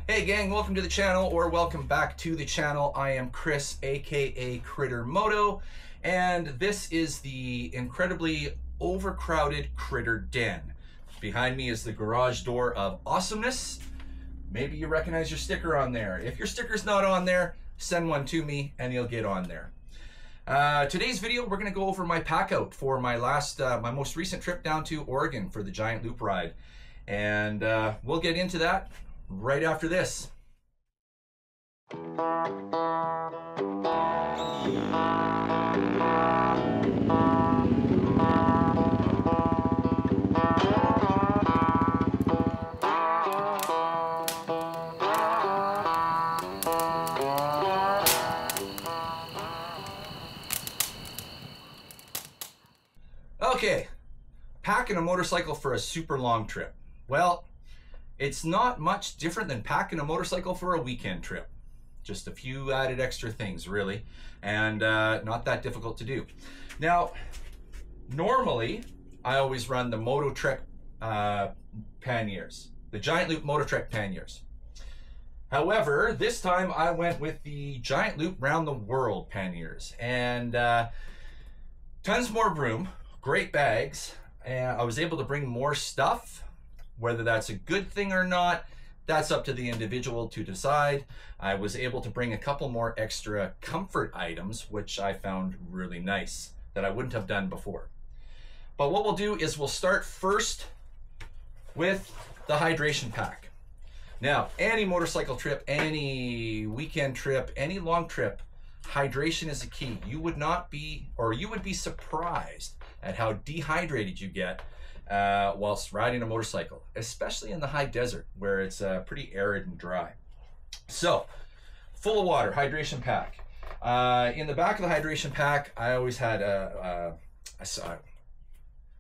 Hey gang, welcome to the channel, or welcome back to the channel. I am Chris, aka Critter Moto, and this is the incredibly overcrowded Critter Den. Behind me is the garage door of awesomeness. Maybe you recognize your sticker on there. If your sticker's not on there, send one to me and you'll get on there. Today's video, we're going to go over my pack out for my most recent trip down to Oregon for the Giant Loop ride, and we'll get into that right after this. Okay, packing a motorcycle for a super long trip. Well, it's not much different than packing a motorcycle for a weekend trip. Just a few added extra things, really, and not that difficult to do. Now, normally, I always run the Mototrek panniers, the Giant Loop Mototrek panniers. However, this time I went with the Giant Loop Round the World panniers, and tons more room, great bags, and I was able to bring more stuff. Whether that's a good thing or not, that's up to the individual to decide. I was able to bring a couple more extra comfort items, which I found really nice, that I wouldn't have done before. But what we'll do is we'll start first with the hydration pack. Now, any motorcycle trip, any weekend trip, any long trip, hydration is a key. You would be surprised at how dehydrated you get whilst riding a motorcycle, especially in the high desert where it's pretty arid and dry. So, full of water, hydration pack. In the back of the hydration pack, I always had a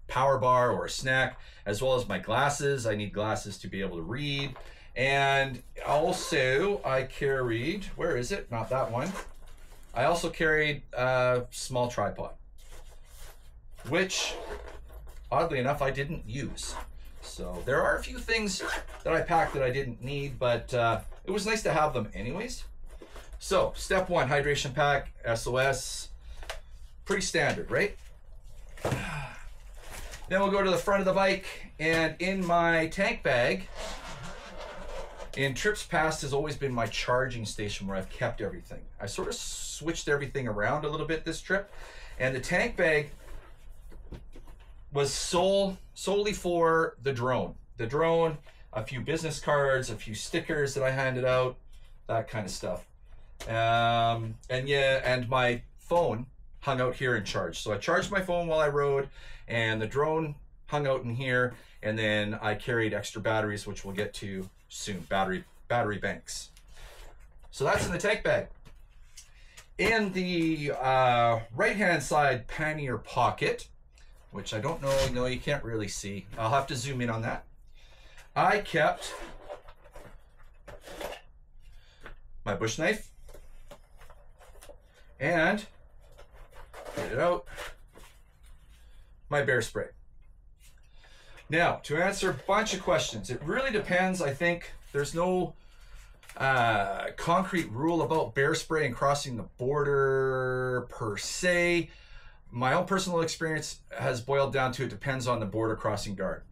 power bar or a snack, as well as my glasses. I need glasses to be able to read. And also I carried, where is it? Not that one. I also carried a small tripod, which oddly enough, I didn't use. So there are a few things that I packed that I didn't need, but it was nice to have them anyways. So step one, hydration pack, SOS, pretty standard, right? Then we'll go to the front of the bike, and in my tank bag, in trips past has always been my charging station where I've kept everything. I sort of switched everything around a little bit this trip, and the tank bag was solely for the drone. The drone, a few business cards, a few stickers that I handed out, that kind of stuff. And my phone hung out here in charge. So I charged my phone while I rode, and the drone hung out in here, and then I carried extra batteries, which we'll get to soon, battery banks. So that's in the tank bag. In the right-hand side pannier pocket, which I don't know, no, you can't really see. I'll have to zoom in on that. I kept my bush knife and, get it out, my bear spray. Now, to answer a bunch of questions, it really depends. I think there's no concrete rule about bear spray and crossing the border per se. My own personal experience has boiled down to it depends on the border crossing guard.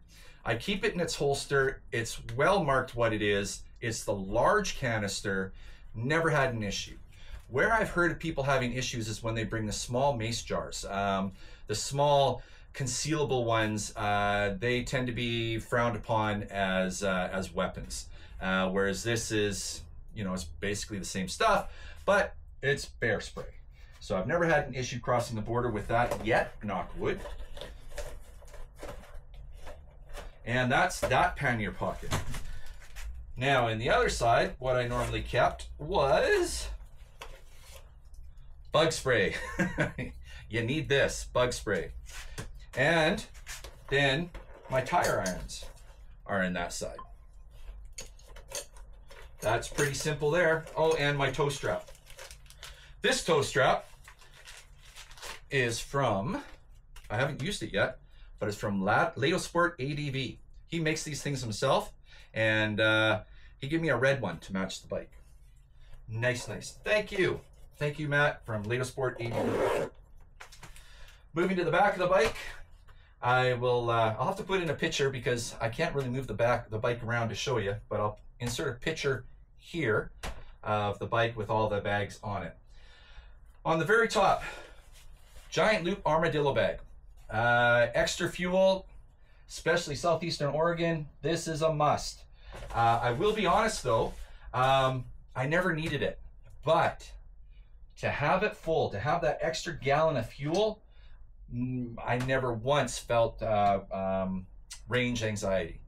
I keep it in its holster. It's well marked what it is. It's the large canister. Never had an issue. Where I've heard of people having issues is when they bring the small mace jars. The small concealable ones, they tend to be frowned upon as weapons. Whereas this is, it's basically the same stuff, but it's bear spray. So I've never had an issue crossing the border with that yet, knock wood. And that's that pannier pocket. Now, in the other side, what I normally kept was bug spray. You need this, bug spray. And then my tire irons are in that side. That's pretty simple there. Oh, and my toe strap. This toe strap is from, I haven't used it yet, but it's from Lato Sport ADV. He makes these things himself, and He gave me a red one to match the bike. Nice, nice. Thank you. Thank you, Matt, from Lato Sport 80. Moving to the back of the bike, I'll have to put in a picture because I can't really move the bike around to show you, but I'll insert a picture here of the bike with all the bags on it. On the very top, Giant Loop Armadillo bag. Extra fuel, especially Southeastern Oregon, this is a must. I will be honest though, I never needed it, but to have it full, to have that extra gallon of fuel, I never once felt range anxiety.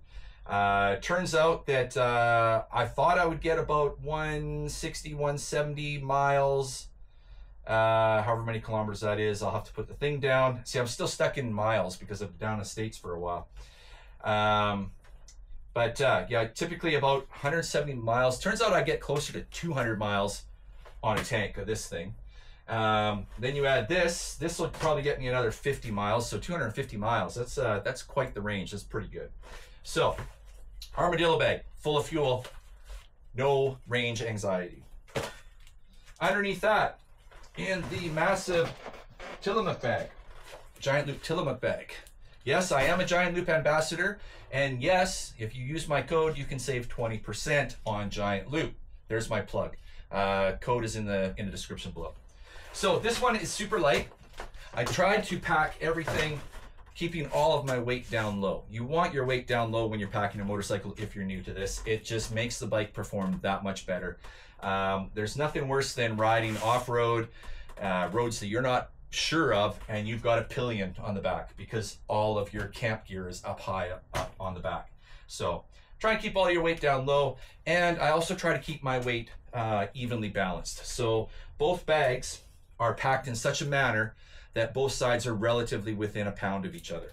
Turns out that I thought I would get about 160, 170 miles, however many kilometers that is. I'll have to put the thing down. See, I'm still stuck in miles because I've been down in the States for a while. Yeah, typically about 170 miles. Turns out I get closer to 200 miles on a tank of this thing. Then you add this will probably get me another 50 miles. So 250 miles, that's quite the range. That's pretty good. So Armadillo bag, full of fuel, no range anxiety. Underneath that, in the massive Tillamook bag, Giant Loop Tillamook bag. Yes, I am a Giant Loop ambassador, and yes, if you use my code, you can save 20% on Giant Loop. There's my plug. Code is in the description below. So this one is super light. I tried to pack everything, keeping all of my weight down low. You want your weight down low when you're packing a motorcycle if you're new to this. It just makes the bike perform that much better. There's nothing worse than riding off-road, roads that you're not sure of, and you've got a pillion on the back because all of your camp gear is up high up on the back. So try and keep all your weight down low, and I also try to keep my weight evenly balanced. So both bags are packed in such a manner that both sides are relatively within a pound of each other.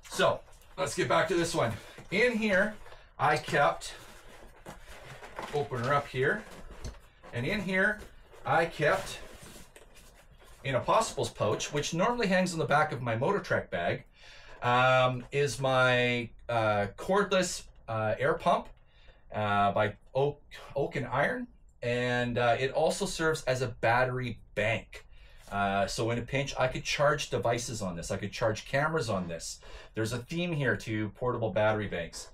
So let's get back to this one. In here, I kept, open her up here, and in here, I kept in a Possibles pouch, which normally hangs on the back of my Mototrek bag, is my cordless air pump by Oak and Iron, and it also serves as a battery bank. So in a pinch, I could charge devices on this. I could charge cameras on this. There's a theme here to portable battery banks,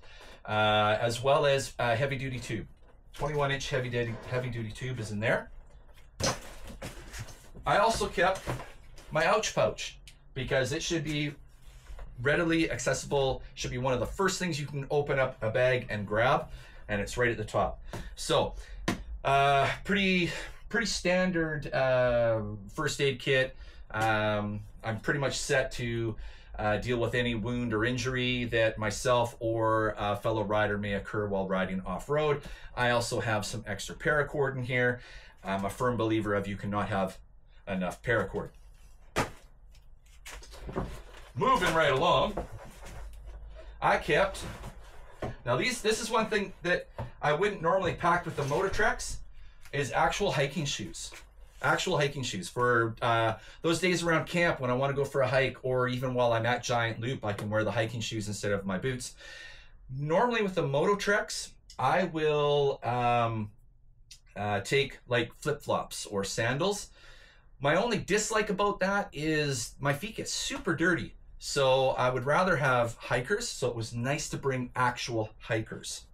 as well as a heavy-duty tube. 21-inch heavy-duty tube is in there. I also kept my ouch pouch because it should be readily accessible. Should be one of the first things you can open up a bag and grab, and it's right at the top. So pretty standard first aid kit. I'm pretty much set to deal with any wound or injury that myself or a fellow rider may occur while riding off-road. I also have some extra paracord in here. I'm a firm believer of you cannot have enough paracord. Moving right along, I kept, now this is one thing that I wouldn't normally pack with the Mototreks, is actual hiking shoes. Actual hiking shoes for those days around camp when I want to go for a hike, or even while I'm at Giant Loop, I can wear the hiking shoes instead of my boots. Normally with the Mototreks, I will take like flip-flops or sandals. My only dislike about that is my feet get super dirty. So I would rather have hikers, so it was nice to bring actual hikers.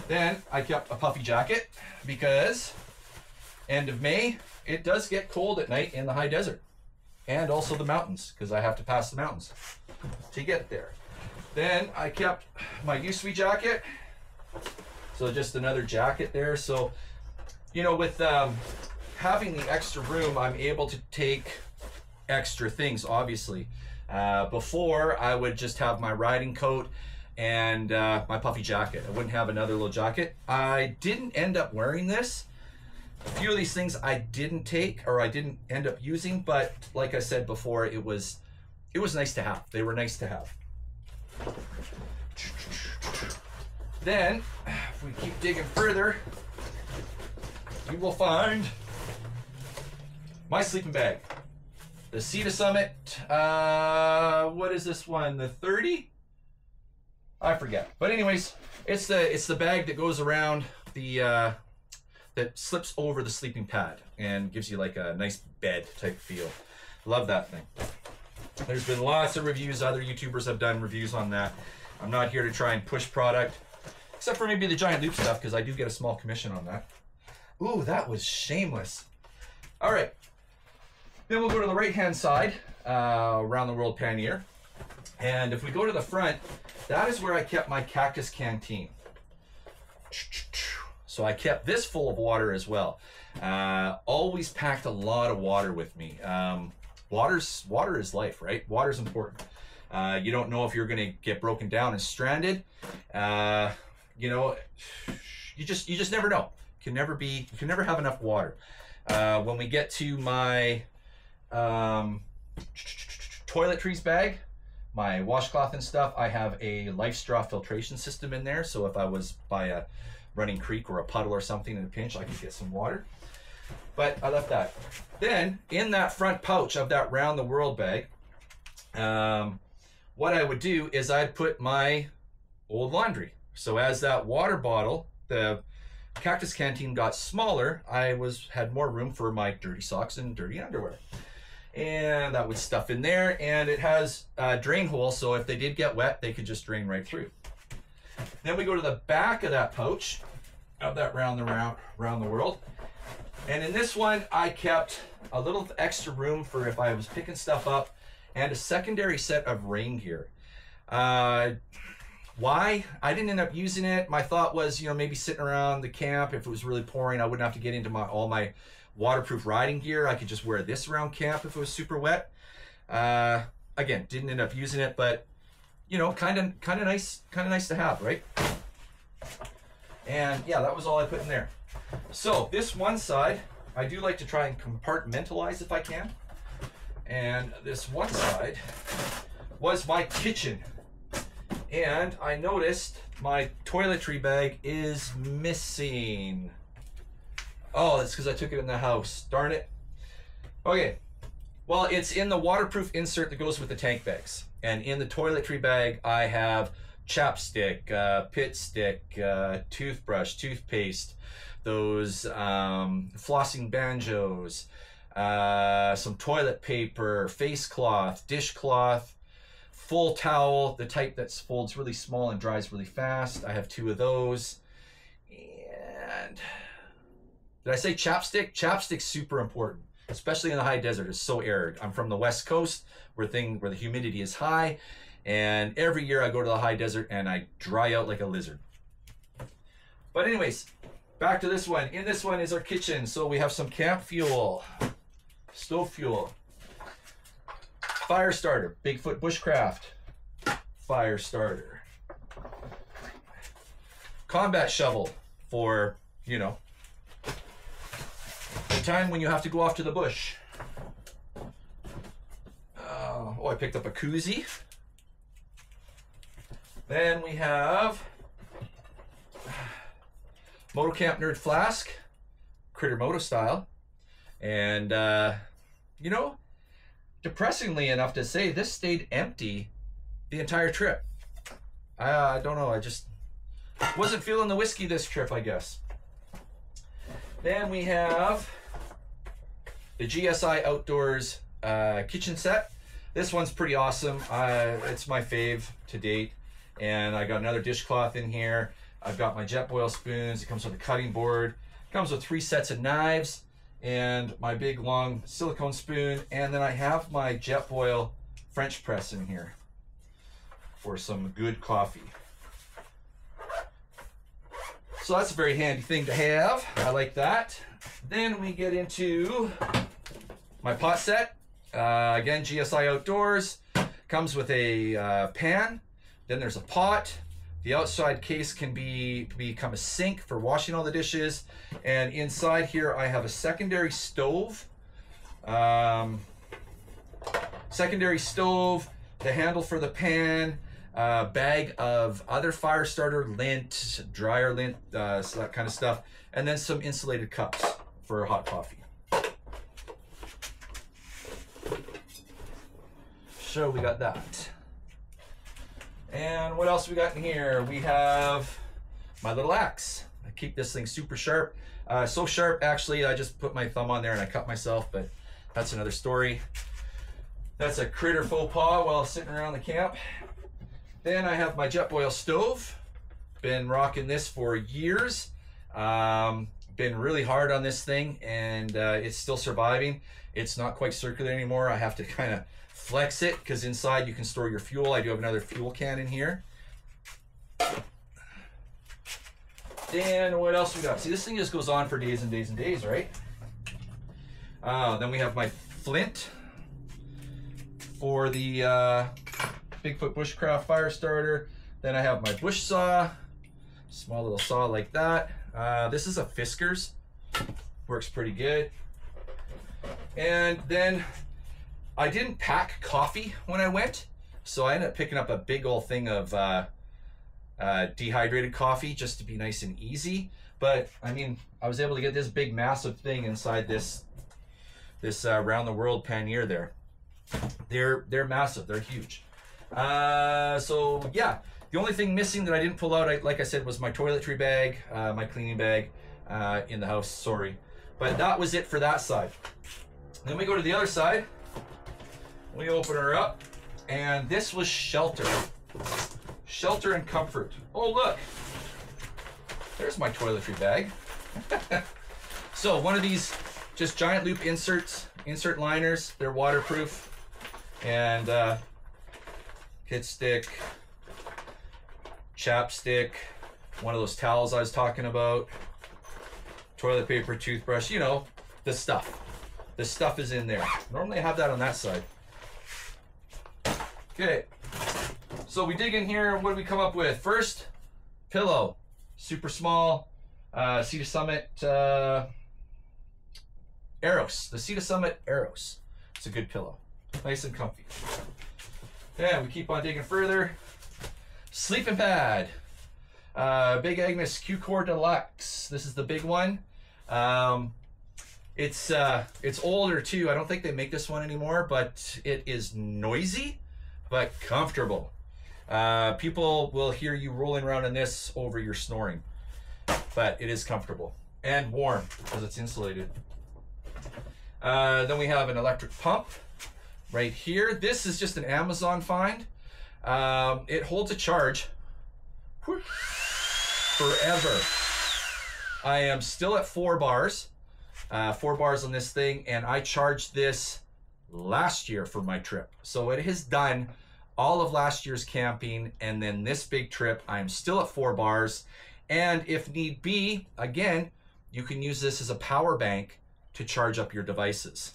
Then I kept a puffy jacket because end of May, it does get cold at night in the high desert and also the mountains because I have to pass the mountains to get there. Then I kept my USWE jacket. So just another jacket there. So, you know, with having the extra room, I'm able to take extra things, obviously. Before, I would just have my riding coat and my puffy jacket. I wouldn't have another little jacket. I didn't end up wearing this. A few of these things I didn't take, or I didn't end up using, but like I said before, it was nice to have. They were nice to have. Then, if we keep digging further, you will find my sleeping bag. The Sea to Summit, what is this one? The 30? I forget. But anyways, it's the bag that goes around the that slips over the sleeping pad and gives you like a nice bed type feel. Love that thing. There's been lots of reviews. Other YouTubers have done reviews on that. I'm not here to try and push product, except for maybe the Giant Loop stuff, because I do get a small commission on that. Ooh, that was shameless. All right. Then we'll go to the right-hand side, around the world pannier. And if we go to the front, that is where I kept my cactus canteen. So I kept this full of water as well. Always packed a lot of water with me. Water is life, right? Water's important. You don't know if you're gonna get broken down and stranded. You know, you just never know. You can never have enough water. When we get to my toiletries bag, my washcloth and stuff, I have a Life Straw filtration system in there. So if I was by a running creek or a puddle or something in a pinch, I could get some water. But I left that. Then in that front pouch of that round the world bag, what I would do is I'd put my old laundry. So as that water bottle, the cactus canteen got smaller, I had more room for my dirty socks and dirty underwear. And that would stuff in there, and it has a drain hole, so if they did get wet, they could just drain right through. Then we go to the back of that pouch, of that round the world. And in this one, I kept a little extra room for if I was picking stuff up, and a secondary set of rain gear. Why? I didn't end up using it. My thought was, you know, maybe sitting around the camp, if it was really pouring, I wouldn't have to get into all my waterproof riding gear. I could just wear this around camp if it was super wet. Again, didn't end up using it, but you know, kind of nice to have, right? And yeah, that was all I put in there. So this one side, I do like to try and compartmentalize if I can. And this one side was my kitchen. And I noticed my toiletry bag is missing. Oh, that's because I took it in the house. Darn it. Okay. Well, it's in the waterproof insert that goes with the tank bags. And in the toiletry bag, I have chapstick, pit stick, toothbrush, toothpaste, those flossing banjos, some toilet paper, face cloth, dishcloth, full towel, the type that folds really small and dries really fast. I have 2 of those. And did I say chapstick? Chapstick's super important, especially in the high desert. It's so arid. I'm from the West Coast where the humidity is high, and every year I go to the high desert and I dry out like a lizard. But anyways, back to this one. In this one is our kitchen. So we have some camp fuel, stove fuel, fire starter, Bigfoot Bushcraft fire starter, combat shovel for, you know, the time when you have to go off to the bush. Oh, I picked up a koozie. Then we have Moto Camp Nerd Flask, Critter Moto style. And, you know, depressingly enough to say, this stayed empty the entire trip. I don't know, I just wasn't feeling the whiskey this trip, I guess. Then we have the GSI Outdoors kitchen set. This one's pretty awesome. It's my fave to date. And I got another dishcloth in here. I've got my Jetboil spoons. It comes with a cutting board. It comes with 3 sets of knives and my big long silicone spoon. And then I have my Jetboil French press in here for some good coffee. So that's a very handy thing to have. I like that. Then we get into my pot set. Again, GSI Outdoors. Comes with a pan. Then there's a pot. The outside case can become a sink for washing all the dishes. And inside here I have a secondary stove. The handle for the pan, a bag of other fire starter lint, dryer lint, so that kind of stuff. And then some insulated cups for hot coffee. So we got that. And what else we got in here? We have my little axe. I keep this thing super sharp. So sharp, actually, I just put my thumb on there and I cut myself, but that's another story. That's a critter faux pas while sitting around the camp. Then I have my Jetboil stove. Been rocking this for years. Been really hard on this thing, and it's still surviving. It's not quite circular anymore. I have to kind of flex it because inside you can store your fuel. I do have another fuel can in here. Then what else we got? See, this thing just goes on for days and days and days, right? Then we have my flint for the Bigfoot Bushcraft fire starter. Then I have my bush saw, small little saw like that. This is a Fiskars, works pretty good. And then I didn't pack coffee when I went, so I ended up picking up a big old thing of dehydrated coffee just to be nice and easy. But I mean, I was able to get this big massive thing inside this round the world pannier there. They're massive, they're huge. So yeah, the only thing missing that I didn't pull out, like I said, was my toiletry bag, my cleaning bag in the house, sorry. But that was it for that side. Then we go to the other side. We open her up, and this was shelter. Shelter and comfort. Oh, look. There's my toiletry bag. So one of these just giant loop insert liners. They're waterproof. And kit stick, chapstick, one of those towels I was talking about, toilet paper, toothbrush, you know, the stuff. The stuff is in there. Normally I have that on that side. Okay, so we dig in here. What do we come up with? First, pillow, super small, Sea to Summit Aeros. The Sea to Summit Aeros. It's a good pillow, nice and comfy. Yeah, we keep on digging further. Sleeping pad, Big Agnes Q-Core Deluxe. This is the big one. It's older too. I don't think they make this one anymore, but it is noisy but comfortable. People will hear you rolling around in this over your snoring, but it is comfortable and warm because it's insulated. Then we have an electric pump right here. This is just an Amazon find. It holds a charge forever. I am still at 4 bars. 4 bars on this thing, and I charged this last year for my trip. So it has done all of last year's camping, and then this big trip, I'm still at 4 bars. And if need be, again, you can use this as a power bank to charge up your devices.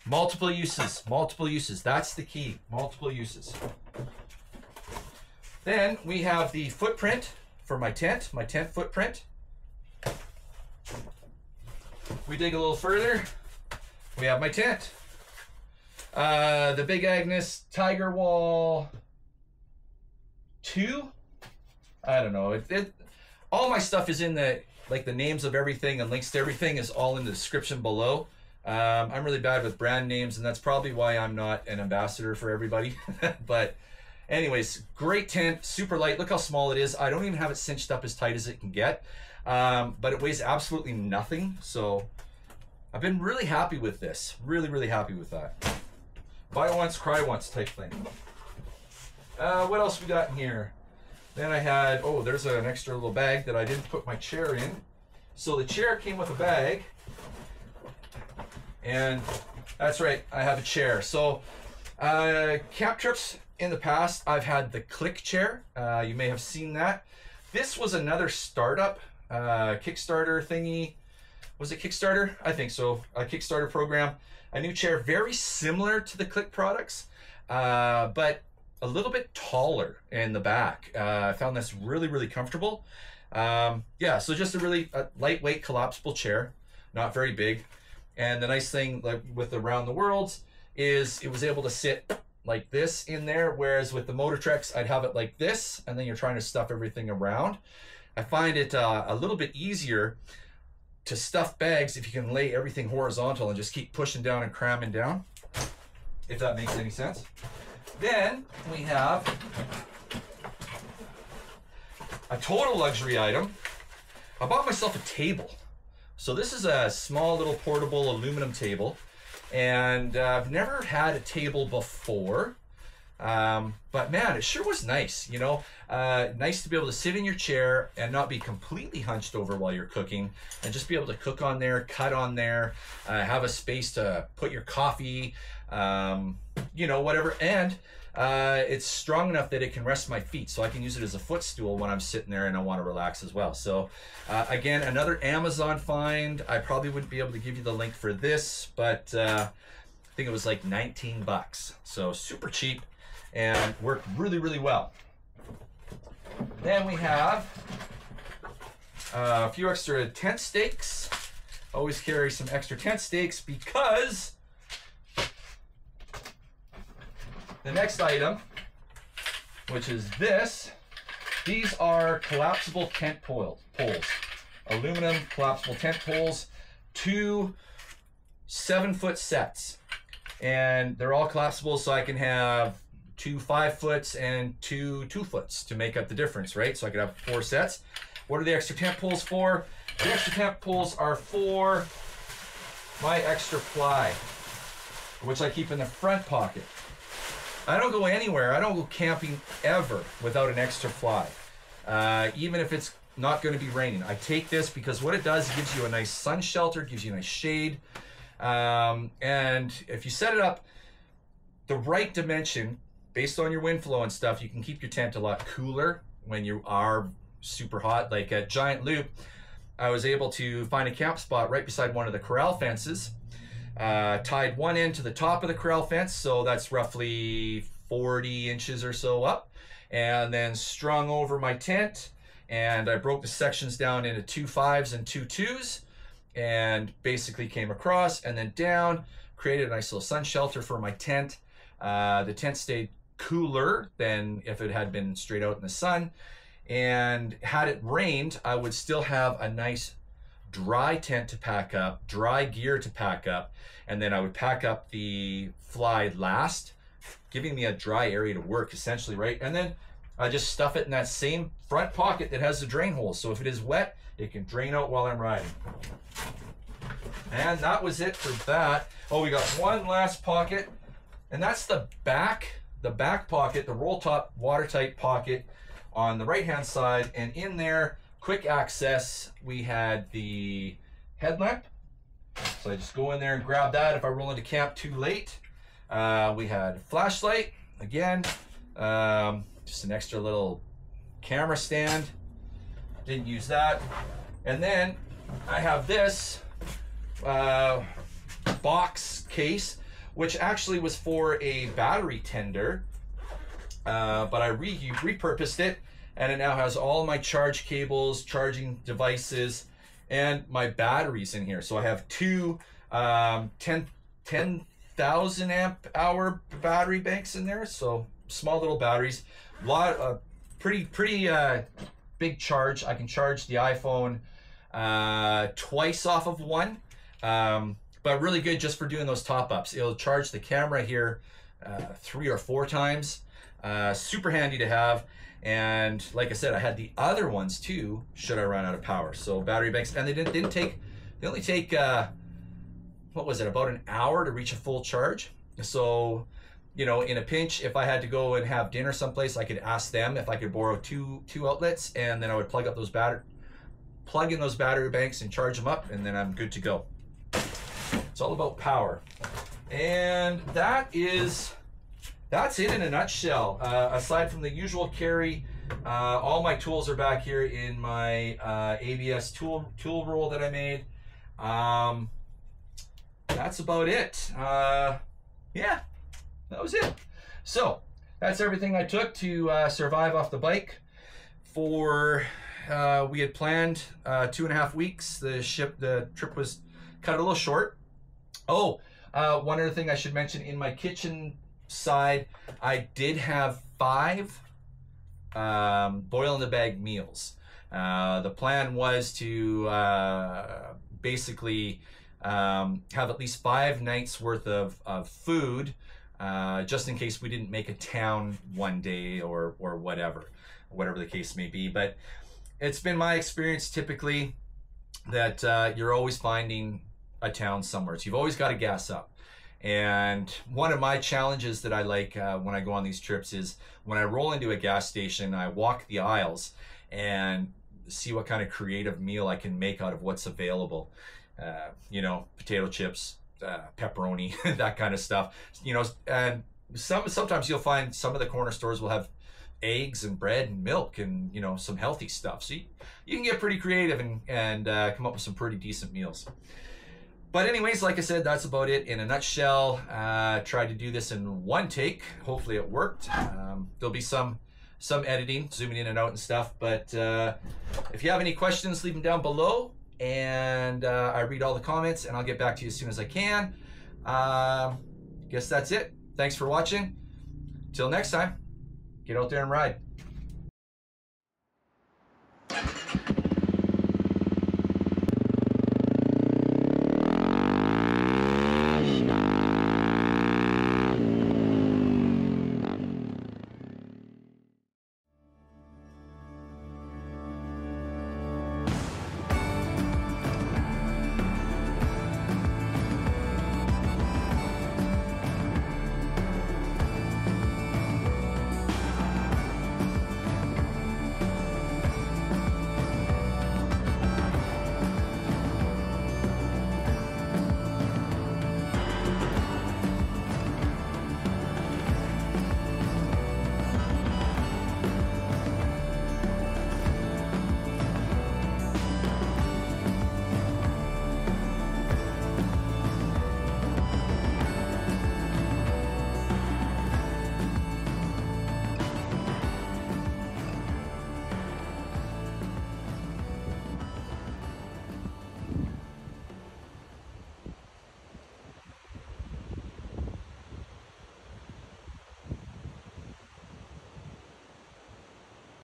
Multiple uses, multiple uses. That's the key, multiple uses. Then we have the footprint for my tent footprint. We dig a little further, we have my tent. The Big Agnes Tiger Wall 2. I don't know. All my stuff is in the names of everything and links to everything is all in the description below. I'm really bad with brand names, and that's probably why I'm not an ambassador for everybody. But anyways, great tent, super light. Look how small it is. I don't even have it cinched up as tight as it can get. But it weighs absolutely nothing. So I've been really happy with this. Really, really happy with that. Buy once, cry once type thing. What else we got in here? Then I had, oh, there's an extra little bag that I didn't put my chair in. So the chair came with a bag. And that's right, I have a chair. So camp trips in the past, I've had the click chair. You may have seen that. This was another startup Kickstarter thingy. Was it Kickstarter? I think so. A Kickstarter program. A new chair, very similar to the Click products, but a little bit taller in the back. I found this really, really comfortable. Yeah, so just a really lightweight collapsible chair, not very big. And the nice thing with the Round the Worlds is it was able to sit like this in there, whereas with the Motortreks, I'd have it like this, and then you're trying to stuff everything around. I find it a little bit easier to stuff bags if you can lay everything horizontal and just keep pushing down and cramming down, if that makes any sense. Then we have a total luxury item. I bought myself a table. So this is a small little portable aluminum table, and I've never had a table before. But man, it sure was nice, you know, nice to be able to sit in your chair and not be completely hunched over while you're cooking, and just be able to cook on there, cut on there, have a space to put your coffee, you know, whatever. And it's strong enough that it can rest my feet, so I can use it as a footstool when I'm sitting there and I want to relax as well. So again, another Amazon find. I probably wouldn't be able to give you the link for this, but I think it was like 19 bucks. So super cheap and worked really, really well. Then we have a few extra tent stakes. Always carry some extra tent stakes because the next item, which is this, these are collapsible tent poles. Aluminum collapsible tent poles, 2 7-foot sets. And they're all collapsible, so I can have 2 5-foots and 2 2-foots to make up the difference, right? So I could have 4 sets. What are the extra tent poles for? The extra tent poles are for my extra fly, which I keep in the front pocket. I don't go anywhere, I don't go camping ever without an extra fly. Even if it's not going to be raining. I take this because what it does, it gives you a nice sun shelter, gives you a nice shade. And if you set it up the right dimension, based on your wind flow and stuff, you can keep your tent a lot cooler when you are super hot. Like at Giant Loop, I was able to find a camp spot right beside one of the corral fences. Tied one end to the top of the corral fence, so that's roughly 40 inches or so up, and then strung over my tent, and I broke the sections down into 2 5s and 2 2s, and basically came across and then down, created a nice little sun shelter for my tent. The tent stayed cooler than if it had been straight out in the sun, and had it rained, I would still have a nice dry tent to pack up, dry gear to pack up, and then I would pack up the fly last, giving me a dry area to work essentially, right? And then I just stuff it in that same front pocket that has the drain hole, so if it is wet, it can drain out while I'm riding. And that was it for that. Oh, we got one last pocket, and that's the back pocket, the roll top watertight pocket on the right hand side, and in there, quick access, we had the headlamp, so I just go in there and grab that if I roll into camp too late. We had flashlight, again, just an extra little camera stand, didn't use that. And then I have this box case, which actually was for a battery tender, but I repurposed it, and it now has all my charge cables, charging devices, and my batteries in here. So I have 2 10,000 amp hour battery banks in there, so small little batteries. Pretty big charge. I can charge the iPhone twice off of one, but really good just for doing those top-ups. It'll charge the camera here 3 or 4 times. Super handy to have. And like I said, I had the other ones too, should I run out of power. So battery banks, and they only take, what was it, about an hour to reach a full charge. So, you know, in a pinch, if I had to go and have dinner someplace, I could ask them if I could borrow two outlets, and then I would plug in those battery banks and charge them up, and then I'm good to go. It's all about power. And that's it in a nutshell. Aside from the usual carry, all my tools are back here in my ABS tool roll that I made. That's about it. Yeah, that was it. So that's everything I took to survive off the bike. For we had planned 2.5 weeks. The trip was cut a little short. Oh, one other thing I should mention, in my kitchen side, I did have 5 boil in the bag meals. The plan was to basically have at least 5 nights worth of food just in case we didn't make a town one day or whatever the case may be. But it's been my experience typically that you're always finding a town somewhere. So you've always got to gas up. And one of my challenges that I like when I go on these trips is when I roll into a gas station, I walk the aisles and see what kind of creative meal I can make out of what's available. You know, potato chips, pepperoni, that kind of stuff. You know, and sometimes you'll find some of the corner stores will have eggs and bread and milk and, you know, some healthy stuff. So you can get pretty creative and come up with some pretty decent meals. But anyways, like I said, that's about it in a nutshell. Tried to do this in one take. Hopefully it worked. There'll be some editing, zooming in and out and stuff. But if you have any questions, leave them down below. And I read all the comments and I'll get back to you as soon as I can. Guess that's it. Thanks for watching. Till next time, get out there and ride.